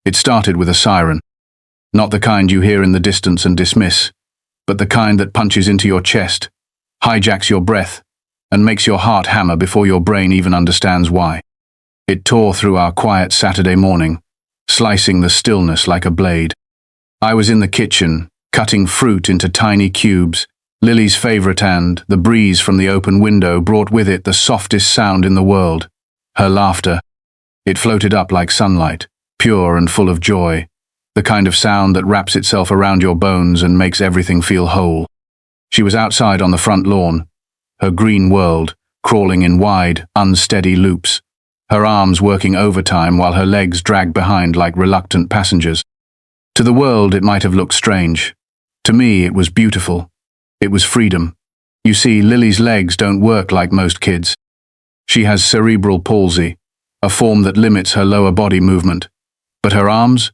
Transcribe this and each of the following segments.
It started with a siren. Not the kind you hear in the distance and dismiss, but the kind that punches into your chest, hijacks your breath, and makes your heart hammer before your brain even understands why. It tore through our quiet Saturday morning, slicing the stillness like a blade. I was in the kitchen, cutting fruit into tiny cubes, Lily's favorite, and the breeze from the open window brought with it the softest sound in the world, her laughter. It floated up like sunlight, pure and full of joy, the kind of sound that wraps itself around your bones and makes everything feel whole. She was outside on the front lawn, her green world crawling in wide, unsteady loops, her arms working overtime while her legs dragged behind like reluctant passengers. To the world it might have looked strange. To me it was beautiful. It was freedom. You see, Lily's legs don't work like most kids. She has cerebral palsy, a form that limits her lower body movement. But her arms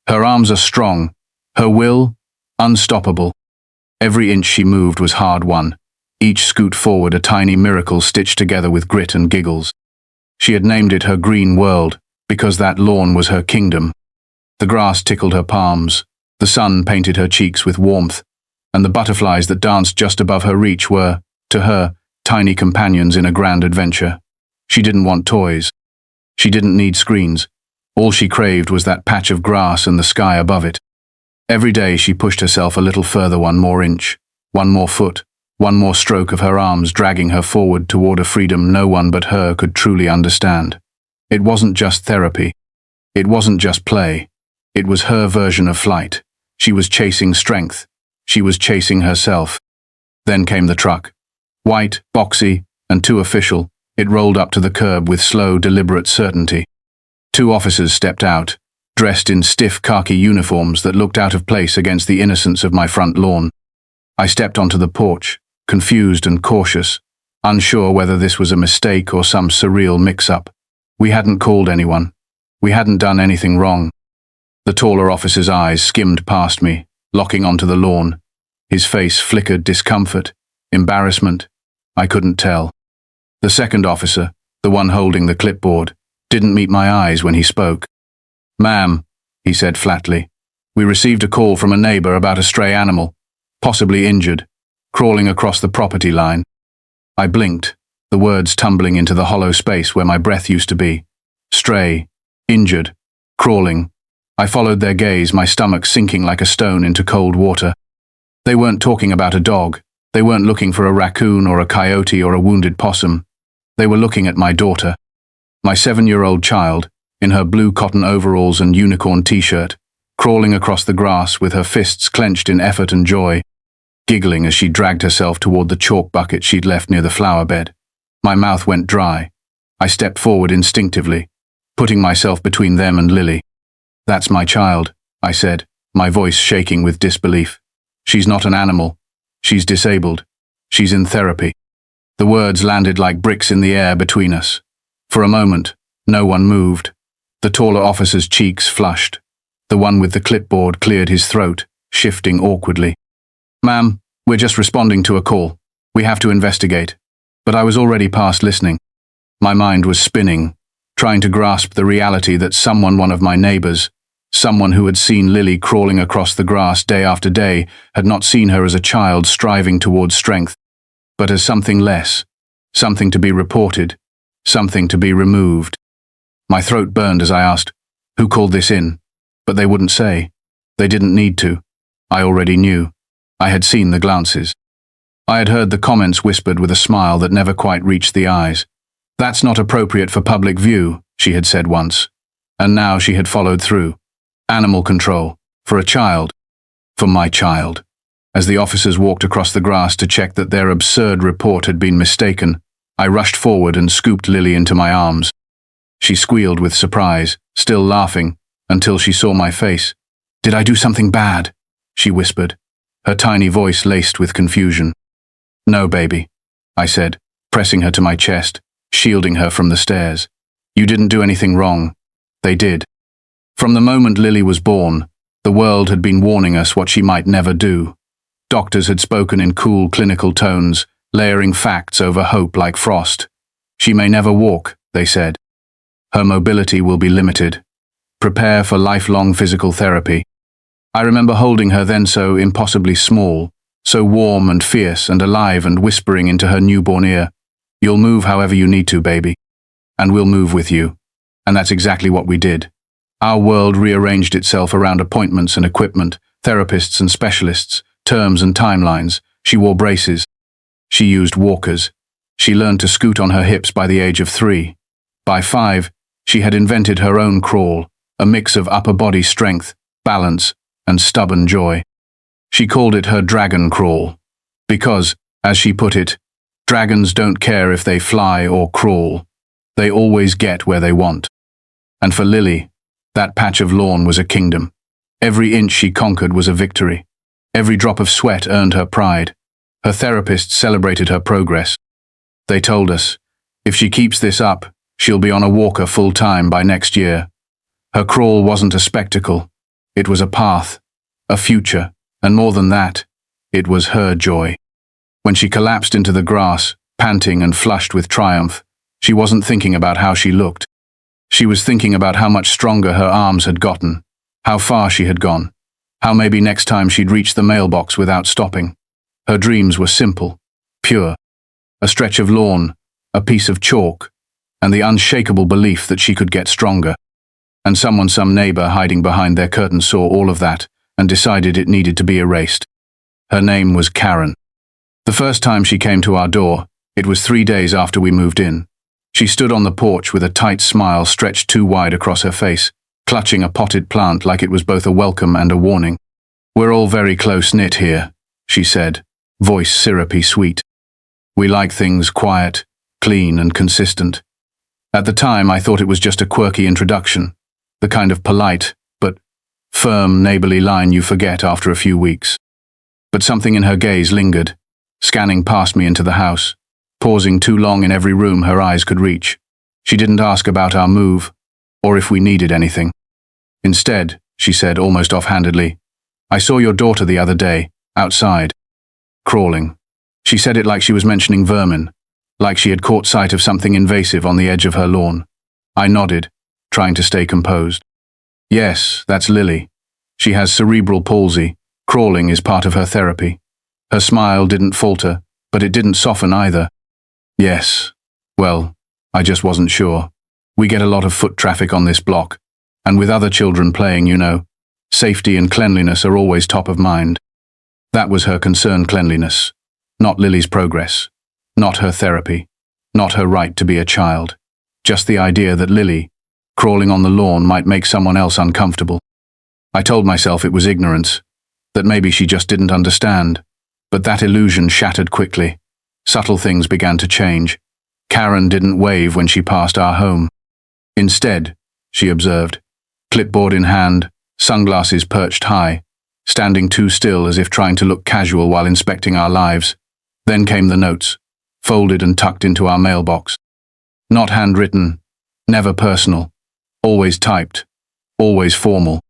are strong, her will, unstoppable. Every inch she moved was hard-won, each scoot forward a tiny miracle stitched together with grit and giggles. She had named it her green world, because that lawn was her kingdom. The grass tickled her palms, the sun painted her cheeks with warmth, and the butterflies that danced just above her reach were, to her, tiny companions in a grand adventure. She didn't want toys. She didn't need screens. All she craved was that patch of grass and the sky above it. Every day she pushed herself a little further, one more inch, one more foot, one more stroke of her arms dragging her forward toward a freedom no one but her could truly understand. It wasn't just therapy. It wasn't just play. It was her version of flight. She was chasing strength. She was chasing herself. Then came the truck. White, boxy, and too official, it rolled up to the curb with slow, deliberate certainty. 2 officers stepped out, dressed in stiff khaki uniforms that looked out of place against the innocence of my front lawn. I stepped onto the porch, confused and cautious, unsure whether this was a mistake or some surreal mix-up. We hadn't called anyone. We hadn't done anything wrong. The taller officer's eyes skimmed past me, locking onto the lawn. His face flickered discomfort, embarrassment. I couldn't tell. The second officer, the one holding the clipboard, didn't meet my eyes when he spoke. "Ma'am," he said flatly, "we received a call from a neighbor about a stray animal, possibly injured, crawling across the property line." I blinked, the words tumbling into the hollow space where my breath used to be. Stray, injured, crawling. I followed their gaze, my stomach sinking like a stone into cold water. They weren't talking about a dog. They weren't looking for a raccoon or a coyote or a wounded possum. They were looking at my daughter. My 7-year-old child, in her blue cotton overalls and unicorn t-shirt, crawling across the grass with her fists clenched in effort and joy, giggling as she dragged herself toward the chalk bucket she'd left near the flower bed. My mouth went dry. I stepped forward instinctively, putting myself between them and Lily. "That's my child," I said, my voice shaking with disbelief. "She's not an animal. She's disabled. She's in therapy." The words landed like bricks in the air between us. For a moment, no one moved. The taller officer's cheeks flushed. The one with the clipboard cleared his throat, shifting awkwardly. "Ma'am, we're just responding to a call. We have to investigate." But I was already past listening. My mind was spinning, trying to grasp the reality that someone, one of my neighbors, someone who had seen Lily crawling across the grass day after day, had not seen her as a child striving towards strength, but as something less, something to be reported, something to be removed. My throat burned as I asked, "Who called this in?" But they wouldn't say. They didn't need to. I already knew. I had seen the glances. I had heard the comments whispered with a smile that never quite reached the eyes. "That's not appropriate for public view," she had said once. And now she had followed through. Animal control. For a child. For my child. As the officers walked across the grass to check that their absurd report had been mistaken, I rushed forward and scooped Lily into my arms. She squealed with surprise, still laughing, until she saw my face. "Did I do something bad?" she whispered, her tiny voice laced with confusion. "No, baby," I said, pressing her to my chest, shielding her from the stares. "You didn't do anything wrong. They did." From the moment Lily was born, the world had been warning us what she might never do. Doctors had spoken in cool, clinical tones, layering facts over hope like frost. "She may never walk," they said. "Her mobility will be limited. Prepare for lifelong physical therapy. I remember holding her then, so impossibly small, so warm and fierce and alive, and whispering into her newborn ear, "You'll move however you need to, baby. And we'll move with you." And that's exactly what we did. Our world rearranged itself around appointments and equipment, therapists and specialists, terms and timelines. She wore braces. She used walkers. She learned to scoot on her hips by the age of 3. By 5, she had invented her own crawl, a mix of upper body strength, balance, and stubborn joy. She called it her dragon crawl, because, as she put it, dragons don't care if they fly or crawl. They always get where they want. And for Lily, that patch of lawn was a kingdom. Every inch she conquered was a victory. Every drop of sweat earned her pride. Her therapists celebrated her progress. They told us, if she keeps this up, she'll be on a walker full-time by next year. Her crawl wasn't a spectacle. It was a path, a future, and more than that, it was her joy. When she collapsed into the grass, panting and flushed with triumph, she wasn't thinking about how she looked. She was thinking about how much stronger her arms had gotten, how far she had gone, how maybe next time she'd reach the mailbox without stopping. Her dreams were simple, pure. A stretch of lawn, a piece of chalk, and the unshakable belief that she could get stronger. And some neighbor hiding behind their curtain saw all of that and decided it needed to be erased. Her name was Karen. The first time she came to our door, it was 3 days after we moved in. She stood on the porch with a tight smile stretched too wide across her face, clutching a potted plant like it was both a welcome and a warning. "We're all very close-knit here," she said, voice syrupy sweet. "We like things quiet, clean, and consistent." At the time, I thought it was just a quirky introduction, the kind of polite, but firm, neighborly line you forget after a few weeks. But something in her gaze lingered, scanning past me into the house, pausing too long in every room her eyes could reach. She didn't ask about our move, or if we needed anything. Instead, she said almost offhandedly, "I saw your daughter the other day, outside, crawling." She said it like she was mentioning vermin, like she had caught sight of something invasive on the edge of her lawn. I nodded, trying to stay composed. "Yes, that's Lily. She has cerebral palsy. Crawling is part of her therapy." Her smile didn't falter, but it didn't soften either. "Yes. Well, I just wasn't sure. We get a lot of foot traffic on this block, and with other children playing, safety and cleanliness are always top of mind." That was her concern, cleanliness, not Lily's progress, not her therapy, not her right to be a child, just the idea that Lily, crawling on the lawn, might make someone else uncomfortable. I told myself it was ignorance, that maybe she just didn't understand, but that illusion shattered quickly. Subtle things began to change. Karen didn't wave when she passed our home. Instead, she observed, clipboard in hand, sunglasses perched high, standing too still as if trying to look casual while inspecting our lives. Then came the notes, folded and tucked into our mailbox. Not handwritten, never personal, always typed, always formal.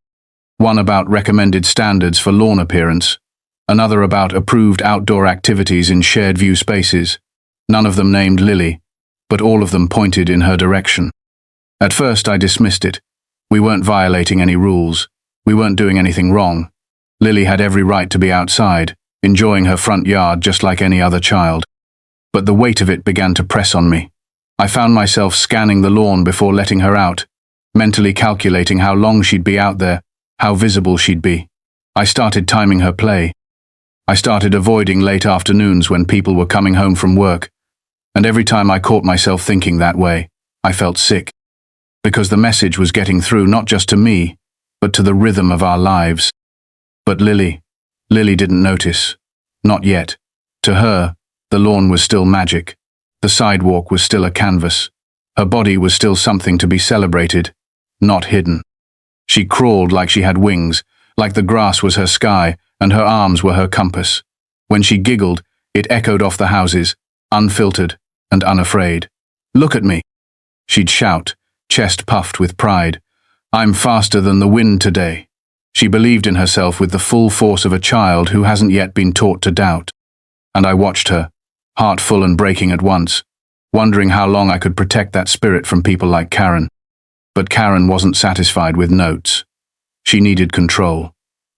One about recommended standards for lawn appearance, another about approved outdoor activities in shared view spaces. None of them named Lily, but all of them pointed in her direction. At first I dismissed it. We weren't violating any rules. We weren't doing anything wrong. Lily had every right to be outside, enjoying her front yard just like any other child. But the weight of it began to press on me. I found myself scanning the lawn before letting her out, mentally calculating how long she'd be out there, how visible she'd be. I started timing her play. I started avoiding late afternoons when people were coming home from work, and every time I caught myself thinking that way, I felt sick. Because the message was getting through not just to me, but to the rhythm of our lives. But Lily didn't notice. Not yet. To her, the lawn was still magic. The sidewalk was still a canvas. Her body was still something to be celebrated, not hidden. She crawled like she had wings, like the grass was her sky and her arms were her compass. When she giggled, it echoed off the houses, unfiltered and unafraid. "Look at me," she'd shout, chest puffed with pride. "I'm faster than the wind today." She believed in herself with the full force of a child who hasn't yet been taught to doubt. And I watched her, heart full and breaking at once, wondering how long I could protect that spirit from people like Karen. But Karen wasn't satisfied with notes. She needed control.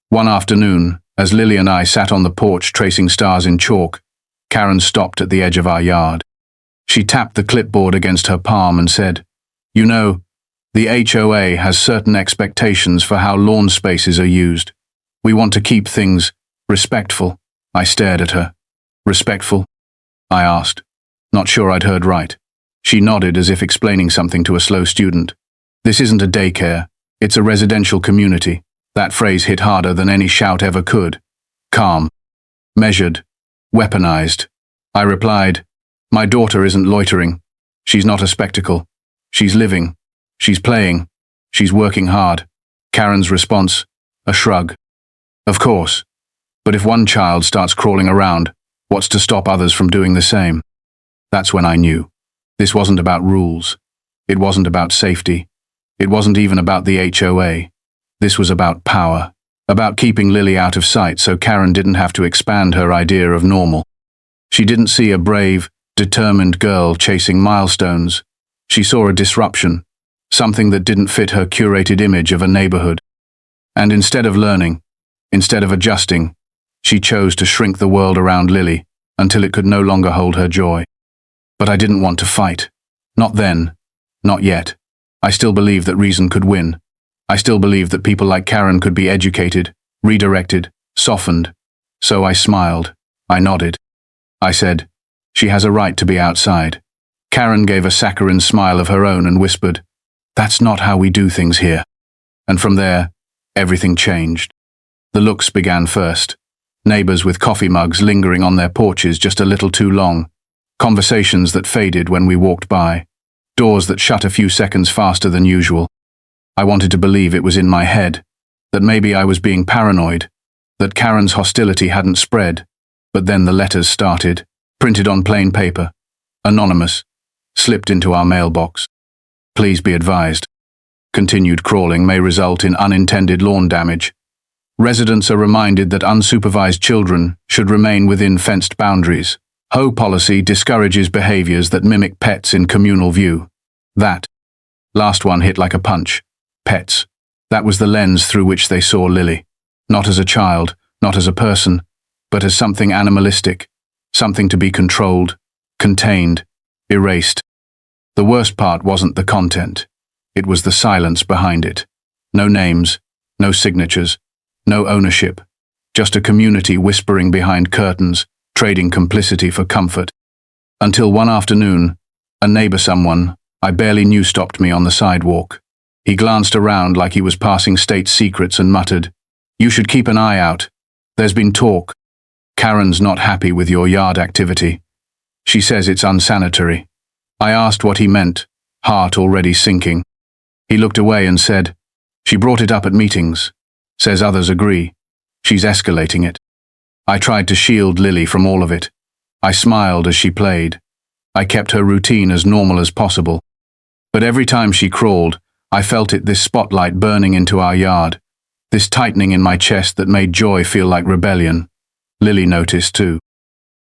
One afternoon, as Lily and I sat on the porch tracing stars in chalk, Karen stopped at the edge of our yard. She tapped the clipboard against her palm and said, "You know, the HOA has certain expectations for how lawn spaces are used. We want to keep things respectful." I stared at her. "Respectful?" I asked, not sure I'd heard right. She nodded as if explaining something to a slow student. "This isn't a daycare. It's a residential community." That phrase hit harder than any shout ever could. Calm. Measured. Weaponized. I replied, "My daughter isn't loitering. She's not a spectacle. She's living. She's playing. She's working hard." Karen's response, a shrug. "Of course. But if one child starts crawling around, what's to stop others from doing the same?" That's when I knew. This wasn't about rules. It wasn't about safety. It wasn't even about the HOA. This was about power. About keeping Lily out of sight so Karen didn't have to expand her idea of normal. She didn't see a brave, determined girl chasing milestones. She saw a disruption, something that didn't fit her curated image of a neighborhood. And instead of learning, instead of adjusting, she chose to shrink the world around Lily until it could no longer hold her joy. But I didn't want to fight. Not then. Not yet. I still believed that reason could win. I still believed that people like Karen could be educated, redirected, softened. So I smiled. I nodded. I said, "She has a right to be outside." Karen gave a saccharine smile of her own and whispered, "That's not how we do things here." And from there, everything changed. The looks began first. Neighbors with coffee mugs lingering on their porches just a little too long. Conversations that faded when we walked by. Doors that shut a few seconds faster than usual. I wanted to believe it was in my head, that maybe I was being paranoid, that Karen's hostility hadn't spread. But then the letters started, printed on plain paper, anonymous, slipped into our mailbox. "Please be advised. Continued crawling may result in unintended lawn damage. Residents are reminded that unsupervised children should remain within fenced boundaries. HOA policy discourages behaviors that mimic pets in communal view." That last one hit like a punch. Pets. That was the lens through which they saw Lily. Not as a child, not as a person, but as something animalistic, something to be controlled, contained, erased. The worst part wasn't the content. It was the silence behind it. No names, no signatures, no ownership. Just a community whispering behind curtains, trading complicity for comfort. Until one afternoon, a neighbor someone I barely knew stopped me on the sidewalk. He glanced around like he was passing state secrets and muttered, "You should keep an eye out. There's been talk. Karen's not happy with your yard activity. She says it's unsanitary." I asked what he meant, heart already sinking. He looked away and said, "She brought it up at meetings. Says others agree. She's escalating it." I tried to shield Lily from all of it. I smiled as she played. I kept her routine as normal as possible. But every time she crawled, I felt this spotlight burning into our yard, this tightening in my chest that made joy feel like rebellion. Lily noticed too.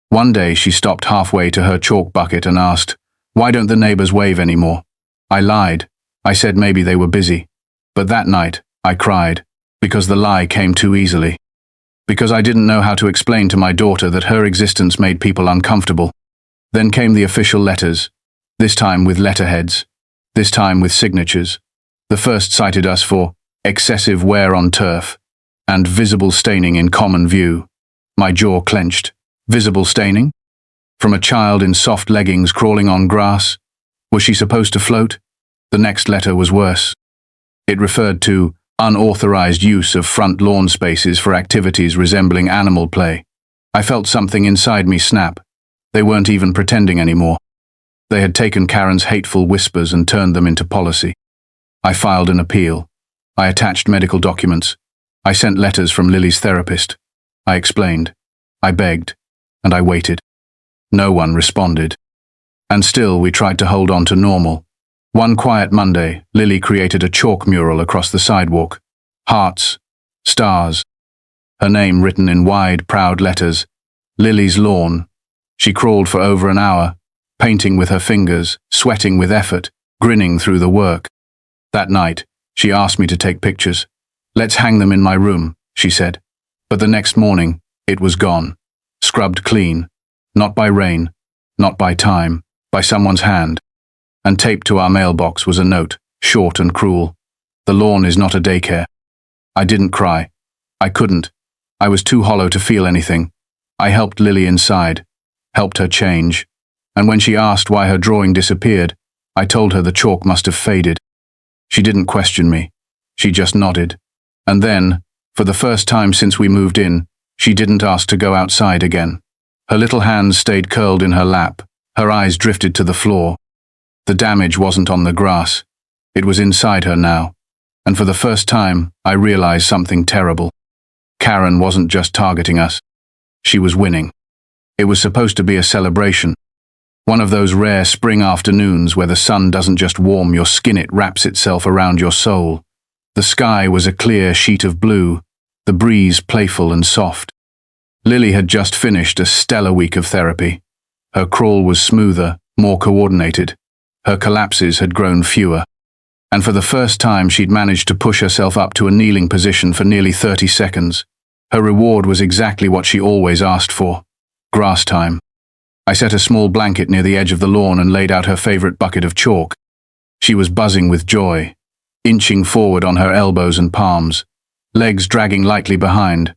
One day she stopped halfway to her chalk bucket and asked, "Why don't the neighbors wave anymore?" I lied. I said maybe they were busy. But that night, I cried, because the lie came too easily. Because I didn't know how to explain to my daughter that her existence made people uncomfortable. Then came the official letters, this time with letterheads, this time with signatures. The first cited us for excessive wear on turf and visible staining in common view. My jaw clenched. Visible staining? From a child in soft leggings crawling on grass? Was she supposed to float? The next letter was worse. It referred to unauthorized use of front lawn spaces for activities resembling animal play. I felt something inside me snap. They weren't even pretending anymore. They had taken Karen's hateful whispers and turned them into policy. I filed an appeal. I attached medical documents. I sent letters from Lily's therapist. I explained. I begged. And I waited. No one responded. And still we tried to hold on to normal. One quiet Monday, Lily created a chalk mural across the sidewalk. Hearts. Stars. Her name written in wide, proud letters. Lily's lawn. She crawled for over an hour, painting with her fingers, sweating with effort, grinning through the work. That night, she asked me to take pictures. "Let's hang them in my room," she said. But the next morning, it was gone. Scrubbed clean. Not by rain, not by time, by someone's hand. And taped to our mailbox was a note, short and cruel. "The lawn is not a daycare." I didn't cry. I couldn't. I was too hollow to feel anything. I helped Lily inside, helped her change. And when she asked why her drawing disappeared, I told her the chalk must have faded. She didn't question me. She just nodded. And then, for the first time since we moved in, she didn't ask to go outside again. Her little hands stayed curled in her lap. Her eyes drifted to the floor. The damage wasn't on the grass. It was inside her now. And for the first time, I realized something terrible. Karen wasn't just targeting us. She was winning. It was supposed to be a celebration. One of those rare spring afternoons where the sun doesn't just warm your skin, it wraps itself around your soul. The sky was a clear sheet of blue, the breeze playful and soft. Lily had just finished a stellar week of therapy. Her crawl was smoother, more coordinated. Her collapses had grown fewer. And for the first time she'd managed to push herself up to a kneeling position for nearly 30 seconds. Her reward was exactly what she always asked for: grass time. I set a small blanket near the edge of the lawn and laid out her favorite bucket of chalk. She was buzzing with joy, inching forward on her elbows and palms, legs dragging lightly behind,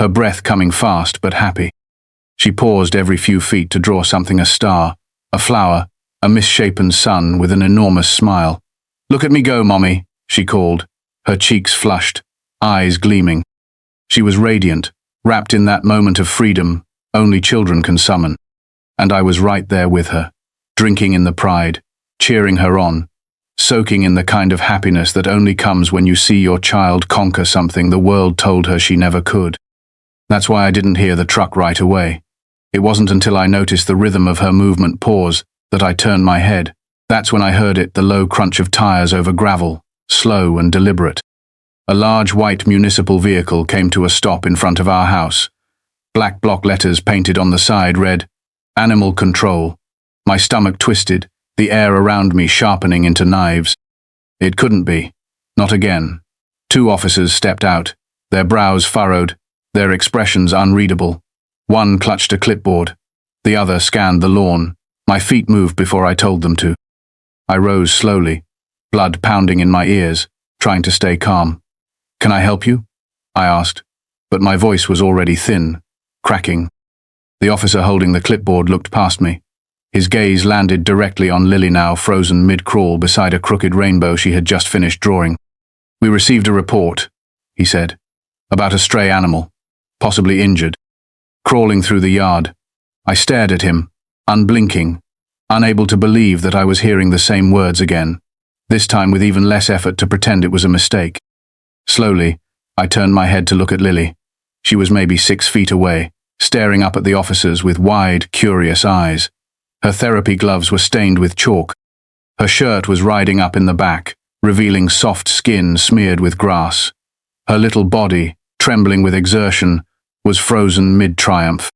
her breath coming fast but happy. She paused every few feet to draw something: a star, a flower, a misshapen sun with an enormous smile. "Look at me go, Mommy," she called, her cheeks flushed, eyes gleaming. She was radiant, wrapped in that moment of freedom only children can summon. And I was right there with her, drinking in the pride, cheering her on, soaking in the kind of happiness that only comes when you see your child conquer something the world told her she never could. That's why I didn't hear the truck right away. It wasn't until I noticed the rhythm of her movement pause that I turned my head. That's when I heard it, the low crunch of tires over gravel, slow and deliberate. A large white municipal vehicle came to a stop in front of our house. Black block letters painted on the side read, "Animal Control." My stomach twisted, the air around me sharpening into knives. It couldn't be. Not again. Two officers stepped out, their brows furrowed, their expressions unreadable. One clutched a clipboard. The other scanned the lawn. My feet moved before I told them to. I rose slowly, blood pounding in my ears, trying to stay calm. "Can I help you?" I asked, but my voice was already thin, cracking. The officer holding the clipboard looked past me. His gaze landed directly on Lily, now frozen mid-crawl beside a crooked rainbow she had just finished drawing. "We received a report," he said, "about a stray animal, possibly injured, crawling through the yard." I stared at him, unblinking, unable to believe that I was hearing the same words again, this time with even less effort to pretend it was a mistake. Slowly, I turned my head to look at Lily. She was maybe 6 feet away, staring up at the officers with wide, curious eyes. Her therapy gloves were stained with chalk. Her shirt was riding up in the back, revealing soft skin smeared with grass. Her little body, trembling with exertion, was frozen mid-triumph.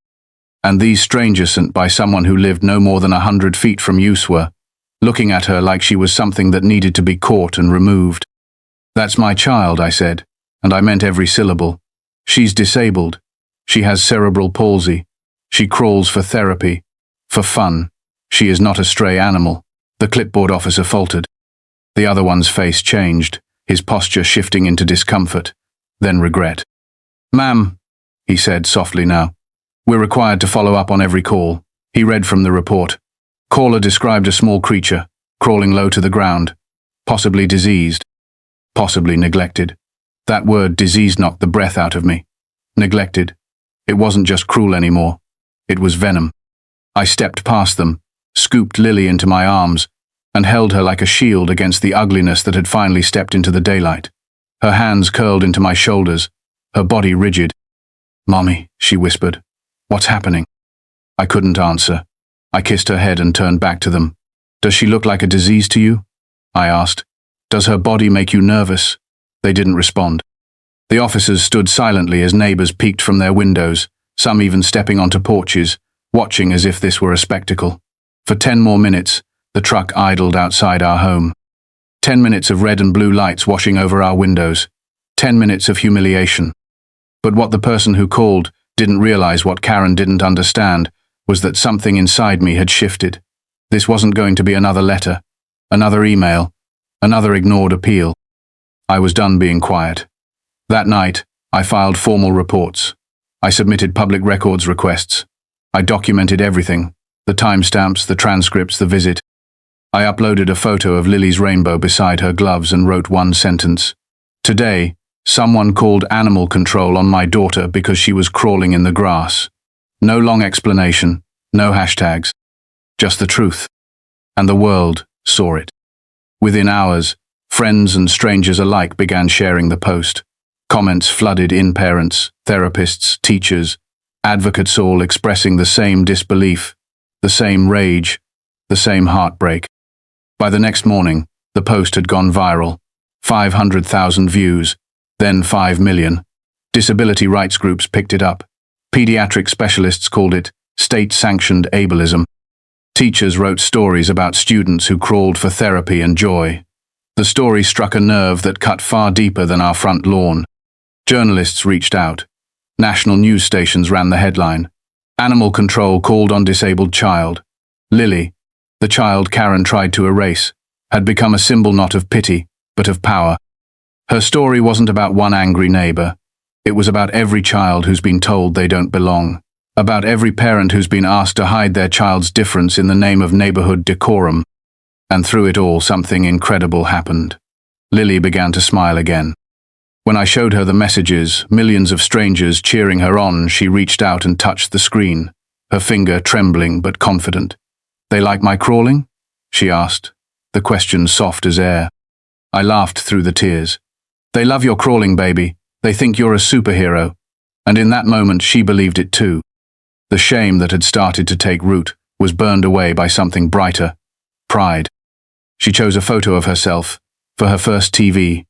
And these strangers sent by someone who lived no more than 100 feet from use were looking at her like she was something that needed to be caught and removed. "That's my child," I said, and I meant every syllable. "She's disabled. She has cerebral palsy. She crawls for therapy, for fun. She is not a stray animal." The clipboard officer faltered. The other one's face changed, his posture shifting into discomfort, then regret. "Ma'am," he said softly now, "we're required to follow up on every call." He read from the report. Caller described a small creature, crawling low to the ground, possibly diseased, possibly neglected. That word disease knocked the breath out of me. Neglected. It wasn't just cruel anymore. It was venom. I stepped past them, scooped Lily into my arms, and held her like a shield against the ugliness that had finally stepped into the daylight. Her hands curled into my shoulders, her body rigid. "Mommy," she whispered. "What's happening?" I couldn't answer. I kissed her head and turned back to them. "Does she look like a disease to you?" I asked. "Does her body make you nervous?" They didn't respond. The officers stood silently as neighbors peeked from their windows, some even stepping onto porches, watching as if this were a spectacle. For 10 more minutes, the truck idled outside our home. 10 minutes of red and blue lights washing over our windows. 10 minutes of humiliation. But what the person who called didn't realize, what Karen didn't understand, was that something inside me had shifted. This wasn't going to be another letter, another email, another ignored appeal. I was done being quiet. That night, I filed formal reports. I submitted public records requests. I documented everything, the timestamps, the transcripts, the visit. I uploaded a photo of Lily's rainbow beside her gloves and wrote one sentence. Today, someone called animal control on my daughter because she was crawling in the grass. No long explanation, no hashtags, just the truth. And the world saw it. Within hours, friends and strangers alike began sharing the post. Comments flooded in, parents, therapists, teachers, advocates, all expressing the same disbelief, the same rage, the same heartbreak. By the next morning, the post had gone viral. 500,000 views, then 5 million. Disability rights groups picked it up. Pediatric specialists called it state-sanctioned ableism. Teachers wrote stories about students who crawled for therapy and joy. The story struck a nerve that cut far deeper than our front lawn. Journalists reached out. National news stations ran the headline. Animal control called on disabled child. Lily, the child Karen tried to erase, had become a symbol not of pity, but of power. Her story wasn't about one angry neighbor. It was about every child who's been told they don't belong. About every parent who's been asked to hide their child's difference in the name of neighborhood decorum. And through it all, something incredible happened. Lily began to smile again. When I showed her the messages, millions of strangers cheering her on, she reached out and touched the screen, her finger trembling but confident. They like my crawling? She asked, the question soft as air. I laughed through the tears. They love your crawling, baby. They think you're a superhero. And in that moment, she believed it too. The shame that had started to take root was burned away by something brighter. Pride. She chose a photo of herself for her first TV.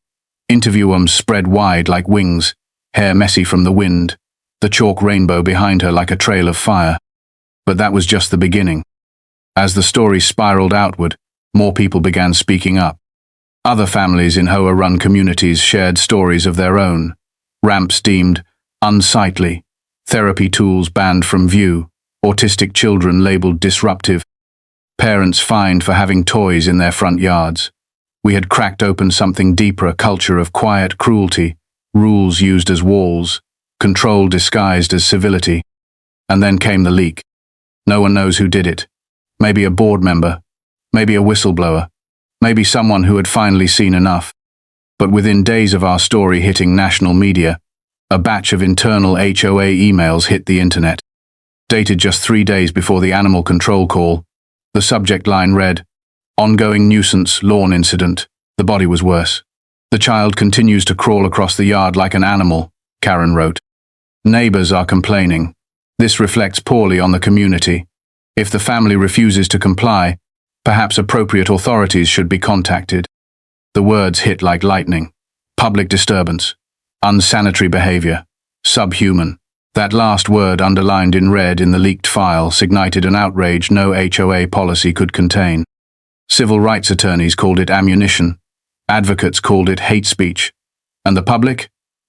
Interviewums spread wide like wings, hair messy from the wind, the chalk rainbow behind her like a trail of fire. But that was just the beginning. As the story spiraled outward, more people began speaking up. Other families in HOA-run communities shared stories of their own. Ramps deemed unsightly, therapy tools banned from view, autistic children labeled disruptive, parents fined for having toys in their front yards. We had cracked open something deeper, a culture of quiet cruelty, rules used as walls, control disguised as civility. And then came the leak. No one knows who did it. Maybe a board member, maybe a whistleblower, maybe someone who had finally seen enough. But within days of our story hitting national media, a batch of internal HOA emails hit the internet. Dated just 3 days before the animal control call, the subject line read, "Ongoing nuisance lawn incident. The body was worse. The child continues to crawl across the yard like an animal," Karen wrote. "Neighbors are complaining. This reflects poorly on the community. If the family refuses to comply, perhaps appropriate authorities should be contacted." The words hit like lightning. Public disturbance, unsanitary behavior, subhuman. That last word, underlined in red in the leaked file, ignited an outrage no HOA policy could contain. Civil rights attorneys called it ammunition. Advocates called it hate speech. And the public?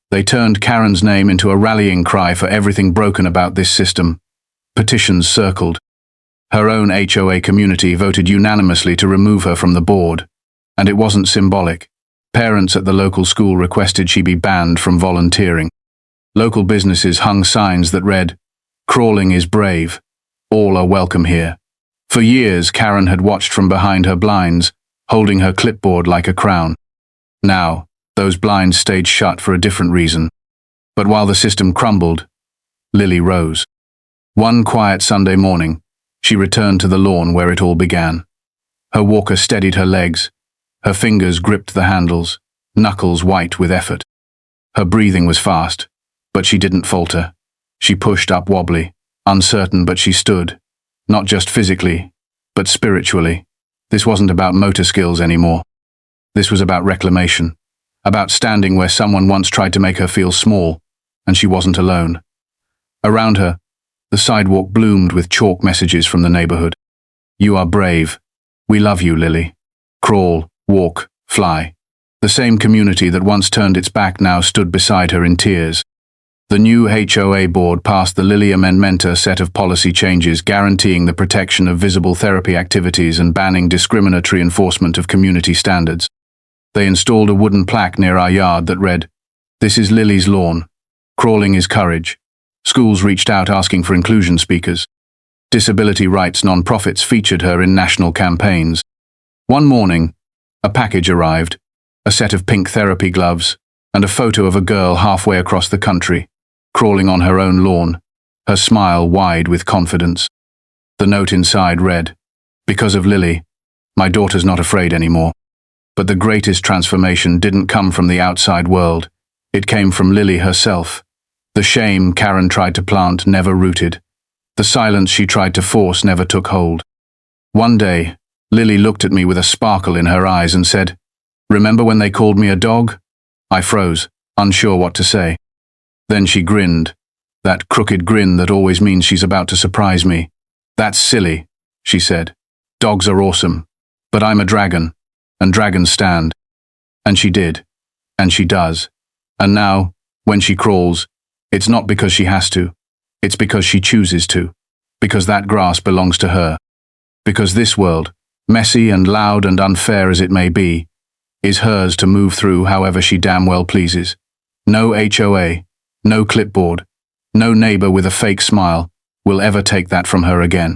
They turned Karen's name into a rallying cry for everything broken about this system. Petitions circled. Her own HOA community voted unanimously to remove her from the board. And it wasn't symbolic. Parents at the local school requested she be banned from volunteering. Local businesses hung signs that read, "Crawling is brave. All are welcome here." For years, Karen had watched from behind her blinds, holding her clipboard like a crown. Now, those blinds stayed shut for a different reason. But while the system crumbled, Lily rose. One quiet Sunday morning, she returned to the lawn where it all began. Her walker steadied her legs. Her fingers gripped the handles, knuckles white with effort. Her breathing was fast, but she didn't falter. She pushed up wobbly, uncertain, but she stood. Not just physically, but spiritually. This wasn't about motor skills anymore. This was about reclamation, about standing where someone once tried to make her feel small, and she wasn't alone. Around her, the sidewalk bloomed with chalk messages from the neighborhood. "You are brave. We love you, Lily. Crawl, walk, fly. The same community that once turned its back now stood beside her in tears. The new HOA board passed the Lily Amendmenta set of policy changes guaranteeing the protection of visible therapy activities and banning discriminatory enforcement of community standards. They installed a wooden plaque near our yard that read, "This is Lily's lawn. Crawling is courage." Schools reached out asking for inclusion speakers. Disability rights non-profits featured her in national campaigns. One morning, a package arrived, a set of pink therapy gloves, and a photo of a girl halfway across the country, crawling on her own lawn, her smile wide with confidence. The note inside read, "Because of Lily, my daughter's not afraid anymore." But the greatest transformation didn't come from the outside world. It came from Lily herself. The shame Karen tried to plant never rooted. The silence she tried to force never took hold. One day, Lily looked at me with a sparkle in her eyes and said, "Remember when they called me a dog?" I froze, unsure what to say. Then she grinned, that crooked grin that always means she's about to surprise me. "That's silly," she said. "Dogs are awesome, but I'm a dragon, and dragons stand." And she did, and she does. And now, when she crawls, it's not because she has to, it's because she chooses to, because that grass belongs to her. Because this world, messy and loud and unfair as it may be, is hers to move through however she damn well pleases. No HOA, no clipboard, no neighbor with a fake smile will ever take that from her again.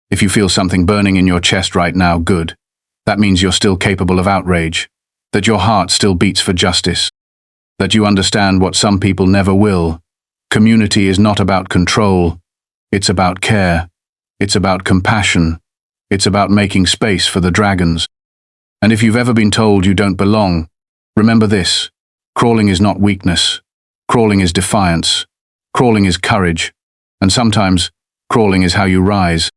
If you feel something burning in your chest right now, good. That means you're still capable of outrage, that your heart still beats for justice, that you understand what some people never will. Community is not about control, it's about care, it's about compassion, it's about making space for the dragons. And if you've ever been told you don't belong, remember this: crawling is not weakness, crawling is defiance, crawling is courage, and sometimes crawling is how you rise.